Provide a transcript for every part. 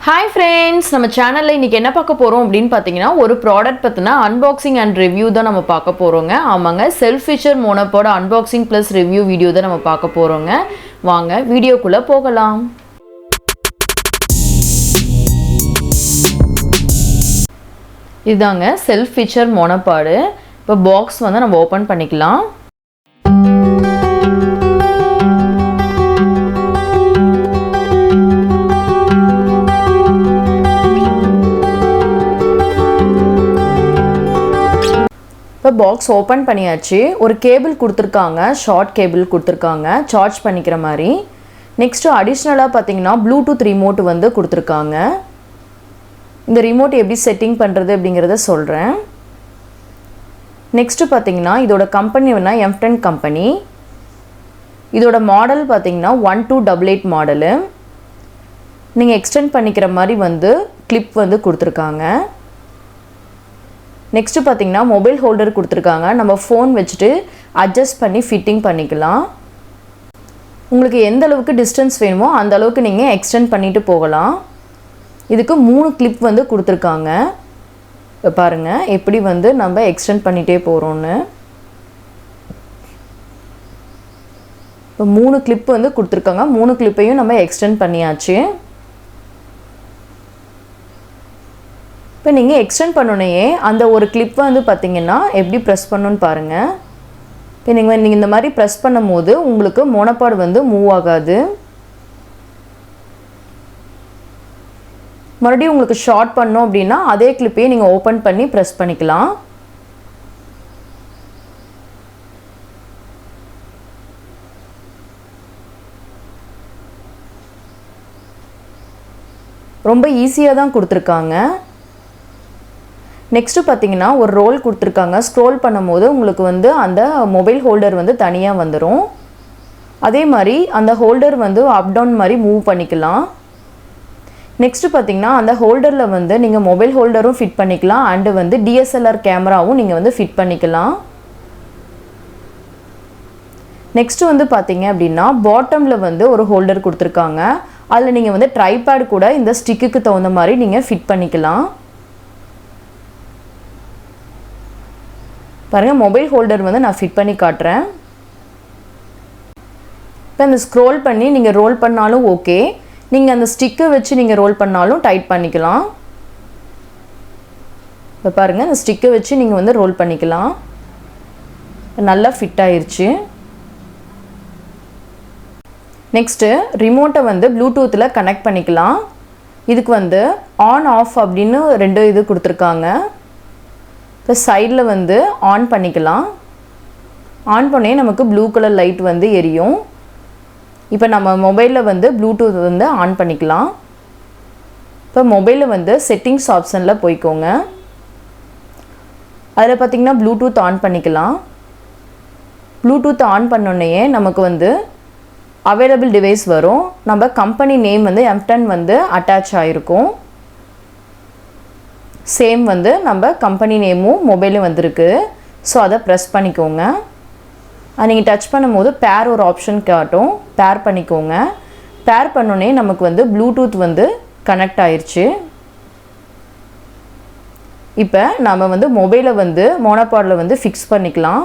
Hi friends, நம்ம சேனல்ல இன்னைக்கு என்ன பார்க்க போறோம் அப்படினு பாத்தீங்கன்னா ஒரு ப்ராடக்ட் பத்தின அன்பாக்சிங் அண்ட் ரிவ்யூ தான் நம்ம பார்க்க போறோங்க. ஆமாங்க, self feature monopod unboxing plus review video தான் நம்ம பார்க்க போறோங்க. வாங்க வீடியோக்குள்ள போகலாம். இதாங்க செல்ஃப் ஃபீச்சர் மோனோபாட். இப்போ பாக்ஸ் வந்து நம்ம ஓபன் பண்ணிக்கலாம். பாக்ஸ் ஓப்பன் பண்ணியாச்சு. ஒரு கேபிள் கொடுத்துருக்காங்க, ஷார்ட் கேபிள் கொடுத்துருக்காங்க சார்ஜ் பண்ணிக்கிற மாதிரி. நெக்ஸ்ட்டு அடிஷ்னலாக பார்த்தீங்கன்னா ப்ளூடூத் ரிமோட் வந்து கொடுத்துருக்காங்க. இந்த ரிமோட் எப்படி செட்டிங் பண்ணுறது அப்படிங்கிறத சொல்கிறேன். நெக்ஸ்ட்டு பார்த்தீங்கன்னா இதோட கம்பெனி வேணா YUNTENG கம்பெனி. இதோட மாடல் பார்த்தீங்கன்னா 1288 மாடலு. நீங்கள் எக்ஸ்டெண்ட் பண்ணிக்கிற மாதிரி வந்து கிளிப் வந்து கொடுத்துருக்காங்க. நெக்ஸ்ட்டு பார்த்தீங்கன்னா மொபைல் ஹோல்டர் கொடுத்துருக்காங்க. நம்ம ஃபோன் வச்சுட்டு அட்ஜஸ்ட் பண்ணி ஃபிட்டிங் பண்ணிக்கலாம். உங்களுக்கு எந்த அளவுக்கு டிஸ்டன்ஸ் வேணுமோ அந்த அளவுக்கு நீங்கள் எக்ஸ்டெண்ட் பண்ணிட்டு போகலாம். இதுக்கு 3 கிளிப் வந்து கொடுத்துருக்காங்க. இப்போ பாருங்கள் எப்படி வந்து நம்ம எக்ஸ்டெண்ட் பண்ணிகிட்டே போகிறோன்னு. இப்போ 3 கிளிப் வந்து கொடுத்துருக்காங்க. 3 கிளிப்பையும் நம்ம எக்ஸ்டெண்ட் பண்ணியாச்சு. இப்போ நீங்கள் எக்ஸ்டெண்ட் பண்ணோன்னே அந்த ஒரு கிளிப் வந்து பார்த்தீங்கன்னா எப்படி ப்ரெஸ் பண்ணணுன்னு பாருங்கள். இப்போ நீங்கள் இந்த மாதிரி ப்ரெஸ் பண்ணும் போது உங்களுக்கு மோனோபாட் வந்து மூவ் ஆகாது. மறுபடியும் உங்களுக்கு ஷார்ட் பண்ணோம் அப்படின்னா அதே கிளிப்பையே நீங்கள் ஓப்பன் பண்ணி ப்ரெஸ் பண்ணிக்கலாம். ரொம்ப ஈஸியாக தான் கொடுத்துருக்காங்க. நெக்ஸ்ட்டு பார்த்தீங்கன்னா ஒரு ரோல் கொடுத்துருக்காங்க. ஸ்க்ரோல் பண்ணும்போது உங்களுக்கு வந்து அந்த மொபைல் ஹோல்டர் வந்து தனியாக வந்துடும். அதே மாதிரி அந்த ஹோல்டர் வந்து அப் டவுன் மாதிரி மூவ் பண்ணிக்கலாம். நெக்ஸ்ட்டு பார்த்தீங்கன்னா அந்த ஹோல்டரில் வந்து நீங்கள் மொபைல் ஹோல்டரும் ஃபிட் பண்ணிக்கலாம் அண்டு வந்து DSLR கேமராவும் நீங்கள் வந்து ஃபிட் பண்ணிக்கலாம். நெக்ஸ்ட்டு வந்து பார்த்தீங்க அப்படின்னா பாட்டமில் வந்து ஒரு ஹோல்டர் கொடுத்துருக்காங்க. அதில் நீங்கள் வந்து ட்ரைபேட் கூட இந்த ஸ்டிக்குக்கு தகுந்த மாதிரி நீங்கள் ஃபிட் பண்ணிக்கலாம். பாருங்கள் மொபைல் ஹோல்டர் வந்து நான் ஃபிட் பண்ணி காட்டுறேன். இப்போ அந்த ஸ்க்ரோல் பண்ணி நீங்கள் ரோல் பண்ணாலும் ஓகே, நீங்கள் அந்த ஸ்டிக்கை வச்சு நீங்கள் ரோல் பண்ணாலும் டைட் பண்ணிக்கலாம். இப்போ பாருங்கள் அந்த ஸ்டிக்கை வச்சு நீங்கள் வந்து ரோல் பண்ணிக்கலாம். நல்லா ஃபிட் ஆயிடுச்சு. நெக்ஸ்ட்டு ரிமோட்டை வந்து ப்ளூடூத்தில் கனெக்ட் பண்ணிக்கலாம். இதுக்கு வந்து ஆன் ஆஃப் அப்படின்னு 2 இது கொடுத்துருக்காங்க. இப்போ சைடில் வந்து ஆன் பண்ணிக்கலாம். ஆன் பண்ணே நமக்கு ப்ளூ கலர் லைட் வந்து எரியும். இப்போ நம்ம மொபைலில் வந்து ப்ளூடூத் வந்து ஆன் பண்ணிக்கலாம். இப்போ மொபைலில் வந்து செட்டிங்ஸ் ஆப்ஷனில் போய்க்கோங்க. அதில் பார்த்திங்கன்னா ப்ளூடூத் ஆன் பண்ணிக்கலாம். ப்ளூடூத் ஆன் பண்ணோன்னே நமக்கு வந்து அவைலபிள் டிவைஸ் வரும். நம்ம கம்பெனி நேம் வந்து YUNTENG வந்து அட்டாச் ஆகிருக்கும். சேம் வந்து நம்ம கம்பெனி நேமும் மொபைலும் வந்திருக்கு. ஸோ அதை ப்ரெஸ் பண்ணிக்கோங்க. அது நீங்கள் டச் பண்ணும்போது பேர் ஒரு ஆப்ஷன் காட்டும். பேர் பண்ணிக்கோங்க. பேர் பண்ணோன்னே நமக்கு வந்து ப்ளூடூத் வந்து கனெக்ட் ஆயிடுச்சு. இப்போ நம்ம வந்து மொபைலை வந்து மோனோபாடில் வந்து ஃபிக்ஸ் பண்ணிக்கலாம்.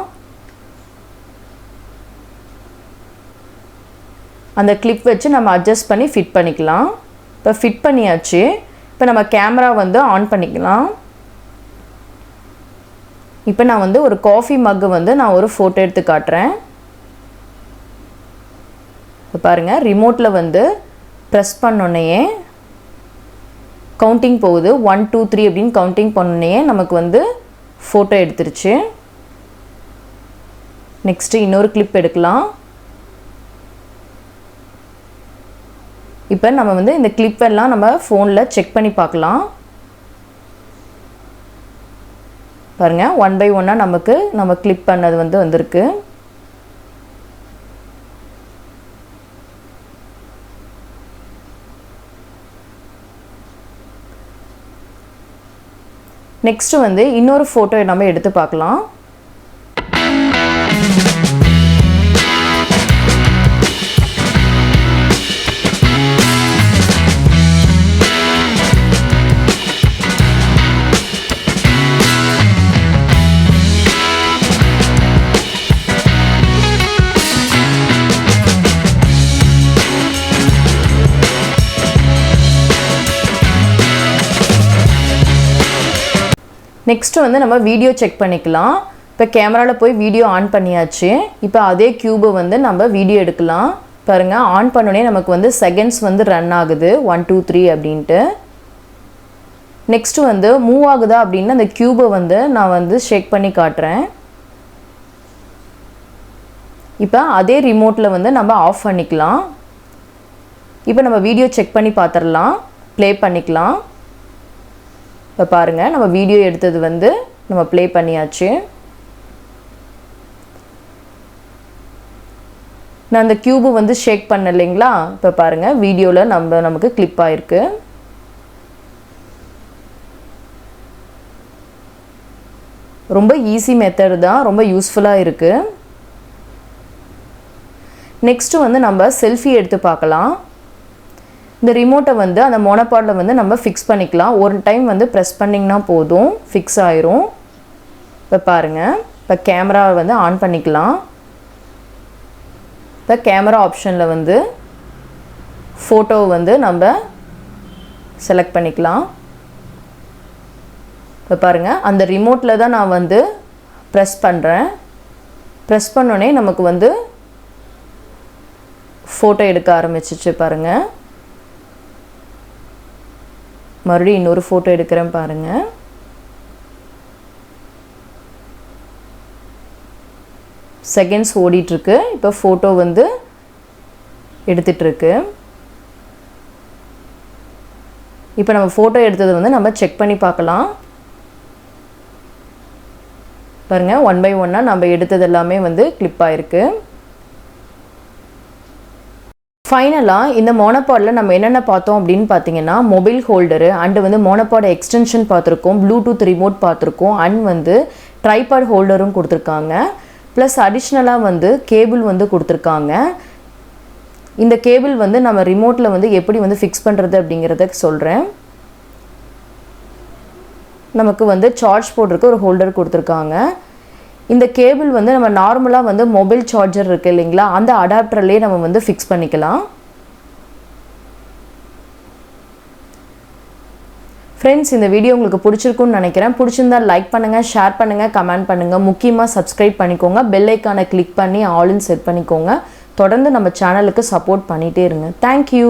அந்த கிளிப் வச்சு நம்ம அட்ஜஸ்ட் பண்ணி ஃபிட் பண்ணிக்கலாம். இப்போ ஃபிட் பண்ணியாச்சு. இப்போ நம்ம கேமரா வந்து ஆன் பண்ணிக்கலாம். இப்போ நான் வந்து ஒரு காஃபி மக்கு வந்து நான் ஒரு ஃபோட்டோ எடுத்து காட்டுறேன். இப்போ பாருங்கள் ரிமோட்டில் வந்து ப்ரெஸ் பண்ணோன்னே கவுண்டிங் போகுது. 1 2 3 அப்படின்னு கவுண்டிங் பண்ணோன்னே நமக்கு வந்து ஃபோட்டோ எடுத்துருச்சு. நெக்ஸ்ட்டு இன்னொரு கிளிப் எடுக்கலாம். இப்போ நம்ம வந்து இந்த கிளிப்பெல்லாம் நம்ம ஃபோனில் செக் பண்ணி பார்க்கலாம். பாருங்கள் 1 by 1 நமக்கு நம்ம கிளிப் பண்ணது வந்து வந்திருக்கு. நெக்ஸ்ட்டு வந்து இன்னொரு ஃபோட்டோ நம்ம எடுத்து பார்க்கலாம். நெக்ஸ்ட் வந்து நம்ம வீடியோ செக் பண்ணிக்கலாம். இப்போ கேமராவில் போய் வீடியோ ஆன் பண்ணியாச்சு. இப்போ அதே கியூபை வந்து நம்ம வீடியோ எடுக்கலாம். பாருங்கள், ஆன் பண்ணோடனே நமக்கு வந்து செகண்ட்ஸ் வந்து ரன் ஆகுது 1 2 3 அப்படின்ட்டு. நெக்ஸ்ட்டு வந்து மூவ் ஆகுதா அப்படின்னு அந்த கியூபை வந்து நான் வந்து ஷேக் பண்ணி காட்டுறேன். இப்போ அதே ரிமோட்டில் வந்து நம்ம ஆஃப் பண்ணிக்கலாம். இப்போ நம்ம வீடியோ செக் பண்ணி பார்த்துடலாம். ப்ளே பண்ணிக்கலாம். இப்போ பாருங்கள், நம்ம வீடியோ எடுத்தது வந்து நம்ம ப்ளே பண்ணியாச்சு. நான் அந்த கியூபு வந்து ஷேக் பண்ண இல்லைங்களா? இப்போ பாருங்கள், வீடியோவில் நமக்கு கிளிப் ஆகிருக்கு. ரொம்ப ஈஸி மெத்தட் தான், ரொம்ப யூஸ்ஃபுல்லாக இருக்குது. நெக்ஸ்ட்டு வந்து நம்ம செல்ஃபி எடுத்து பார்க்கலாம். இந்த ரிமோட்டை வந்து அந்த மோனோபாடில் வந்து நம்ம ஃபிக்ஸ் பண்ணிக்கலாம். ஒரு டைம் வந்து ப்ரெஸ் பண்ணிங்கன்னா போதும், ஃபிக்ஸ் ஆயிரும். இப்போ பாருங்கள், இப்போ கேமரா வந்து ஆன் பண்ணிக்கலாம். இப்போ கேமரா ஆப்ஷனில் வந்து ஃபோட்டோவை வந்து நம்ம செலக்ட் பண்ணிக்கலாம். இப்போ பாருங்கள், அந்த ரிமோட்டில் தான் நான் வந்து ப்ரெஸ் பண்ணுறேன். ப்ரெஸ் பண்ணோடனே நமக்கு வந்து ஃபோட்டோ எடுக்க ஆரம்பிச்சிச்சு. பாருங்கள், மறுபடியும் இன்னொரு ஃபோட்டோ எடுக்கிறேன். பாருங்கள், செகண்ட்ஸ் ஓடிட்டுருக்கு. இப்போ ஃபோட்டோ வந்து எடுத்துகிட்ருக்கு. இப்போ நம்ம ஃபோட்டோ எடுத்தது வந்து நம்ம செக் பண்ணி பார்க்கலாம். பாருங்கள், 1 by 1 நம்ம எடுத்தது எல்லாமே வந்து கிளிப் ஆகிருக்கு. ஃபைனலாக இந்த மோனோபாடில் நம்ம என்னென்ன பார்த்தோம் அப்படின்னு பார்த்தீங்கன்னா, மொபைல் ஹோல்டரு அண்டு வந்து மோனோபாட் எக்ஸ்டென்ஷன் பார்த்துருக்கோம், ப்ளூடூத் ரிமோட் பார்த்துருக்கோம், அண்ட் வந்து ட்ரைபாட் ஹோல்டரும் கொடுத்துருக்காங்க. ப்ளஸ் அடிஷ்னலாக வந்து கேபிள் வந்து கொடுத்துருக்காங்க. இந்த கேபிள் வந்து நம்ம ரிமோட்டில் வந்து எப்படி வந்து ஃபிக்ஸ் பண்ணுறது அப்படிங்கிறத சொல்கிறேன். நமக்கு வந்து சார்ஜ் போடுறதுக்கு ஒரு ஹோல்டர் கொடுத்துருக்காங்க. இந்த கேபிள் வந்து நம்ம நார்மலாக வந்து மொபைல் சார்ஜர் இருக்குது இல்லைங்களா, அந்த அடாப்டர்லேயே நம்ம வந்து ஃபிக்ஸ் பண்ணிக்கலாம். ஃப்ரெண்ட்ஸ், இந்த வீடியோ உங்களுக்கு பிடிச்சிருக்குன்னு நினைக்கிறேன். பிடிச்சிருந்தா லைக் பண்ணுங்கள், ஷேர் பண்ணுங்கள், கமெண்ட் பண்ணுங்கள். முக்கியமாக சப்ஸ்கிரைப் பண்ணிக்கோங்க. பெல் ஐக்கானை கிளிக் பண்ணி ஆல்னு செட் பண்ணிக்கோங்க. தொடர்ந்து நம்ம சேனலுக்கு சப்போர்ட் பண்ணிகிட்டே இருங்க. தேங்க்யூ.